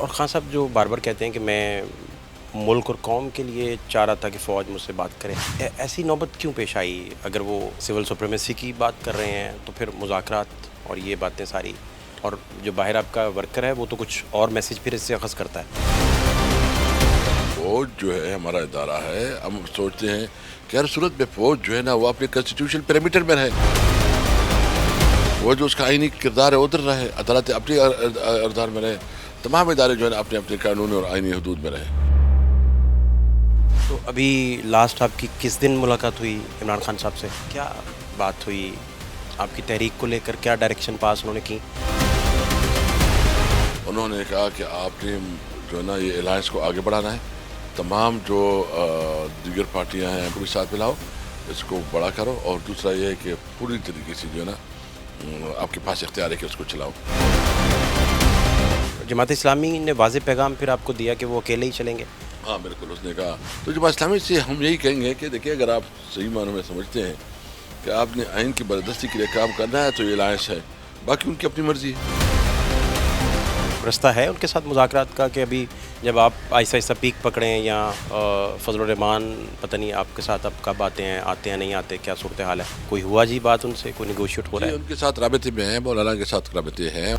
اور خان صاحب جو بار بار کہتے ہیں کہ میں ملک اور قوم کے لیے چاہ رہا تھا کہ فوج مجھ سے بات کرے، ایسی نوبت کیوں پیش آئی؟ اگر وہ سول سپریمیسی کی بات کر رہے ہیں تو پھر مذاکرات اور یہ باتیں ساری، اور جو باہر آپ کا ورکر ہے وہ تو کچھ اور میسج پھر اس سے اخذ کرتا ہے۔ فوج جو ہے ہمارا ادارہ ہے، ہم سوچتے ہیں کہ ہر صورت میں فوج جو ہے نا وہ اپنے کنسٹیٹیوشن پیرامیٹر میں رہے، وہ جو اس کا آئینی کردار ہے ادھر رہے، عدالت اپنی اردار میں رہے، تمام ادارے جو ہے نا اپنے اپنے قانونی اور آئینی حدود میں رہے۔ تو ابھی لاسٹ آپ کی کس دن ملاقات ہوئی عمران خان صاحب سے؟ کیا بات ہوئی؟ آپ کی تحریک کو لے کر کیا ڈائریکشن پاس انہوں نے کی؟ انہوں نے کہا کہ آپ نے جو ہے نا یہ الائنس کو آگے بڑھانا ہے، تمام جو دیگر پارٹیاں ہیں ان کو بھی ساتھ ملاؤ، اس کو بڑا کرو، اور دوسرا یہ ہے کہ پوری طریقے سے جو ہے نا آپ کے پاس اختیار ہے کہ اس کو چلاؤ۔ جماعت اسلامی نے واضح پیغام پھر آپ کو دیا کہ وہ اکیلے ہی چلیں گے؟ ہاں بالکل، اس نے کہا تو جماعت اسلامی سے ہم یہی کہیں گے کہ دیکھیے، اگر آپ صحیح معنوں میں سمجھتے ہیں کہ آپ نے آئین کی بالادستی کے لیے کام کرنا ہے تو یہ الائنس ہے، باقی ان کی اپنی مرضی ہے۔ رستہ ہے ان کے ساتھ مذاکرات کا کہ ابھی جب آپ آہستہ آہستہ پیک پکڑیں، یا فضل الرحمان پتہ نہیں آپ کے ساتھ اب کب آتے ہیں نہیں آتے، کیا صورتحال ہے؟ کوئی ہوا جی بات ان سے، کوئی نیگوشیٹ ہو رہا جی ہے؟ ان کے ساتھ رابطے میں ہیں، مولانا کے ساتھ رابطے ہیں۔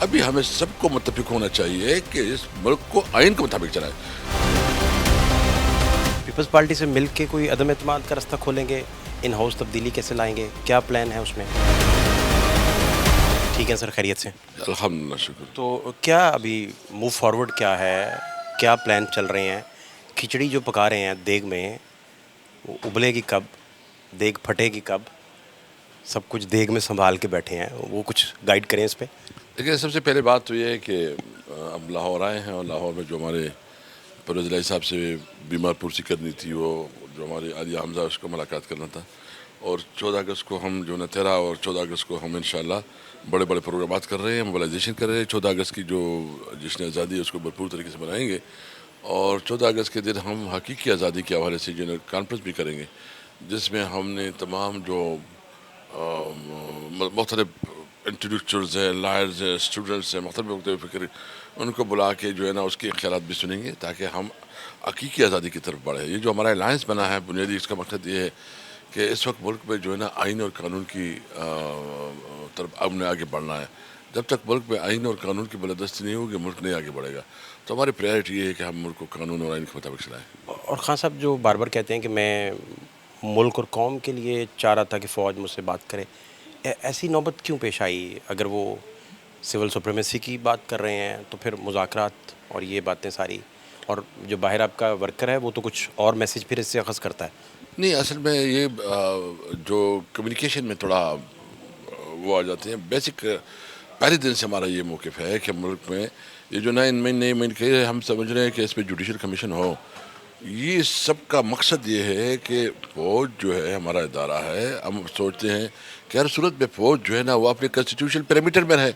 ابھی ہمیں سب کو متفق ہونا چاہیے کہ اس ملک کو آئین کے مطابق چلائے۔ پیپلز پارٹی سے مل کے کوئی عدم اعتماد کا رستہ کھولیں گے؟ ان ہاؤس تبدیلی کیسے لائیں گے؟ کیا پلان ہے اس میں؟ ٹھیک ہے سر، خیریت سے؟ الحمدللہ، شکر۔ تو کیا ابھی موو فارورڈ کیا ہے؟ کیا پلان چل رہے ہیں؟ کھچڑی جو پکا رہے ہیں دیگ میں، وہ ابلے گی کب؟ دیگ پھٹے گی کب؟ سب کچھ دیگ میں سنبھال کے بیٹھے ہیں، وہ کچھ گائیڈ کریں اس پہ۔ دیکھیے، سب سے پہلے بات تو یہ ہے کہ اب لاہور آئے ہیں، اور لاہور میں جو ہمارے پرویز الہی صاحب سے بیمار پرسی کرنی تھی، وہ جو ہمارے عالیہ حمزہ اس کو ملاقات کرنا تھا، اور 14 اگست کو ہم جو نا 13 اور 14 اگست کو ہم انشاءاللہ بڑے بڑے پروگرامات کر رہے ہیں، موبلائزیشن کر رہے ہیں۔ 14 اگست کی جو جشن آزادی ہے اس کو بھرپور طریقے سے منائیں گے، اور 14 اگست کے دن ہم حقیقی آزادی کے حوالے سے جو ہے کانفرنس بھی کریں گے، جس میں ہم نے تمام جو مختلف انٹلیکچوئلز ہیں، لائرز ہیں، اسٹوڈنٹس ہیں، مختلف فکر، ان کو بلا کے جو ہے نا اس کے خیالات بھی سنیں گے، تاکہ ہم حقیقی آزادی کی طرف بڑھیں۔ یہ جو ہمارا الائنس بنا ہے، بنیادی اس کا مقصد یہ ہے کہ اس وقت ملک میں جو ہے نا آئین اور قانون کی طرف ہم نے آگے بڑھنا ہے۔ جب تک ملک میں آئین اور قانون کی بالادستی نہیں ہوگی، ملک نہیں آگے بڑھے گا۔ تو ہماری پریارٹی یہ ہے کہ ہم ملک کو قانون اور آئین کے مطابق چلائیں۔ اور خان صاحب جو بار بار کہتے ہیں کہ میں ملک اور قوم کے لیے چاہ رہا تھا کہ فوج مجھ سے بات کرے، ایسی نوبت کیوں پیش آئی؟ اگر وہ سول سپریمیسی کی بات کر رہے ہیں تو پھر مذاکرات اور یہ باتیں ساری، اور جو باہر آپ کا ورکر ہے وہ تو کچھ اور میسج پھر اس سے اخذ کرتا ہے۔ نہیں، اصل میں یہ جو کمیونیکیشن میں تھوڑا وہ آ جاتے ہیں، بیسک پہلے دن سے ہمارا یہ موقف ہے کہ ملک میں یہ جو نئے مین کہ ہم سمجھ رہے ہیں کہ اس پہ جوڈیشل کمیشن ہو۔ یہ سب کا مقصد یہ ہے کہ فوج جو ہے ہمارا ادارہ ہے، ہم سوچتے ہیں کہ ہر صورت میں فوج جو ہے نا وہ اپنے کنسٹیٹیوشن پیرامیٹر میں رہے،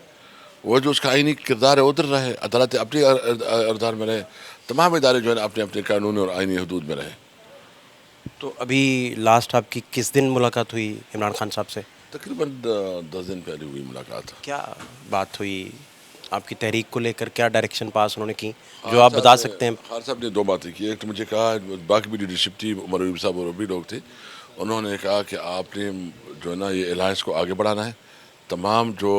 وہ جو اس کا آئینی کردار ہے ادھر رہے، عدالت اپنی اردار میں رہے، تمام ادارے جو ہے نا اپنے اپنے قانونی اور آئینی حدود میں رہے۔ تو ابھی لاسٹ آپ کی کس دن ملاقات ہوئی عمران خان صاحب سے؟ تقریباً 10 دن پہلے ہوئی ملاقات۔ کیا بات ہوئی؟ آپ کی تحریک کو لے کر کیا ڈائریکشن پاس انہوں نے کی جو آپ بتا سکتے ہیں؟ خان صاحب نے 2 باتیں کی، ایک تو مجھے کہا، باقی بھی لیڈرشپ تھی، عمر ایوب صاحب اور بھی لوگ تھے، انہوں نے کہا کہ آپ نے جو ہے نا یہ الائنس کو آگے بڑھانا ہے، تمام جو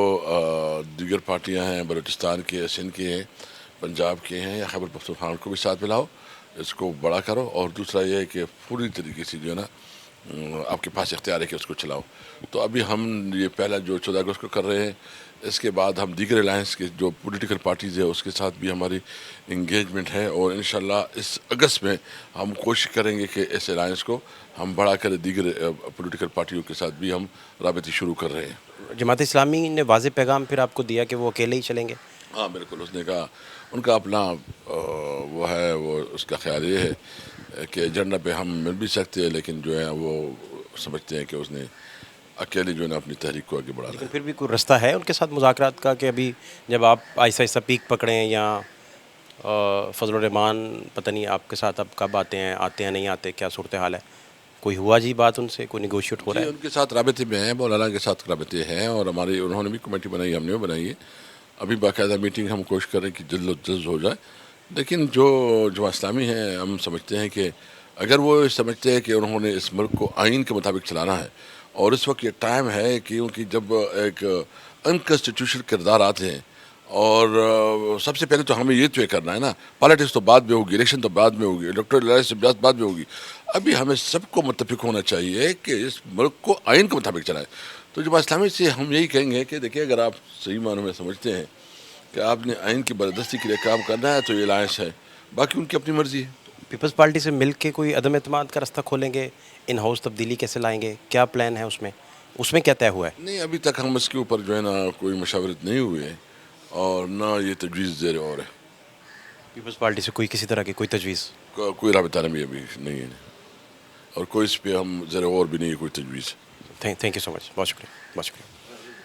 دیگر پارٹیاں ہیں، بلوچستان کے، سندھ کے ہیں، پنجاب کے ہیں، یا خیبر پختونخوا، ان کو بھی ساتھ ملاؤ، اس کو بڑا کرو، اور دوسرا یہ ہے کہ پوری طریقے سے جو ہے نا آپ کے پاس اختیار ہے کہ اس کو چلاؤ۔ تو ابھی ہم یہ پہلا جو 14 اگست کو کر رہے ہیں، اس کے بعد ہم دیگر الائنس کے جو پولیٹیکل پارٹیز ہیں اس کے ساتھ بھی ہماری انگیجمنٹ ہے، اور انشاءاللہ اس اگست میں ہم کوشش کریں گے کہ اس الائنس کو ہم بڑھا کر دیگر پولیٹیکل پارٹیوں کے ساتھ بھی ہم رابطے شروع کر رہے ہیں۔ جماعت اسلامی نے واضح پیغام پھر آپ کو دیا کہ وہ اکیلے ہی چلیں گے؟ ہاں بالکل، اس نے کہا ان کا اپنا وہ ہے، وہ اس کا خیال یہ ہے کہ ایجنڈا پہ ہم مل بھی سکتے ہیں، لیکن جو ہے وہ سمجھتے ہیں کہ اس نے اکیلے جو ہے نا اپنی تحریک کو آگے بڑھانا لیکن ہے۔ پھر بھی کوئی رستہ ہے ان کے ساتھ مذاکرات کا کہ ابھی جب آپ آہستہ آہستہ پیک پکڑیں، یا فضل الرحمان پتہ نہیں آپ کے ساتھ اب کب آتے ہیں نہیں آتے، کیا صورتحال ہے؟ کوئی ہوا جی بات ان سے، کوئی نیگوشیٹ ہو رہا جی ہے؟ ان کے ساتھ رابطے میں ہیں، مولانا کے ساتھ رابطے ہیں، اور ہماری انہوں نے بھی کمیٹی بنائی، ہم نے بھی بنائی ہے، ابھی باقاعدہ میٹنگ ہم کوشش کریں کہ جلد و جلد ہو جائے. لیکن جو جماعت اسلامی ہیں ہم سمجھتے ہیں کہ اگر وہ سمجھتے ہیں کہ انہوں نے اس ملک کو آئین کے مطابق چلانا ہے، اور اس وقت یہ ٹائم ہے کیونکہ جب ایک انکانسٹیٹیوشنل کردار آتے ہیں، اور سب سے پہلے تو ہمیں یہ طے کرنا ہے نا، پالیٹکس تو بعد میں ہوگی، الیکشن تو بعد میں ہوگی، الیکٹورل لائسنس بعد میں ہوگی. ابھی ہمیں سب کو متفق ہونا چاہیے کہ اس ملک کو آئین کے مطابق چلائیں. تو جماعت اسلامی سے ہم یہی کہیں گے کہ دیکھیے، اگر آپ صحیح معنوں میں سمجھتے ہیں کہ آپ نے آئین کی بالادستی کے لیے کام کرنا ہے تو یہ الائنس ہے، باقی ان کی اپنی مرضی ہے. پیپلز پارٹی سے مل کے کوئی عدم اعتماد کا راستہ کھولیں گے؟ ان ہاؤس تبدیلی کیسے لائیں گے؟ کیا پلان ہے اس میں کیا طے ہوا ہے؟ نہیں، ابھی تک ہم اس کے اوپر جو ہے نا کوئی مشاورت نہیں ہوئی ہے، اور نہ یہ تجویز زیر اور ہے. پیپلز پارٹی سے کسی طرح کی کوئی تجویز؟ کوئی رابطہ بھی ابھی نہیں ہے، اور کوئی اس پہ ہم زیر اور بھی نہیں ہے کوئی تجویز. تھینک یو سو مچ، بہت شکریہ، بہت شکریہ.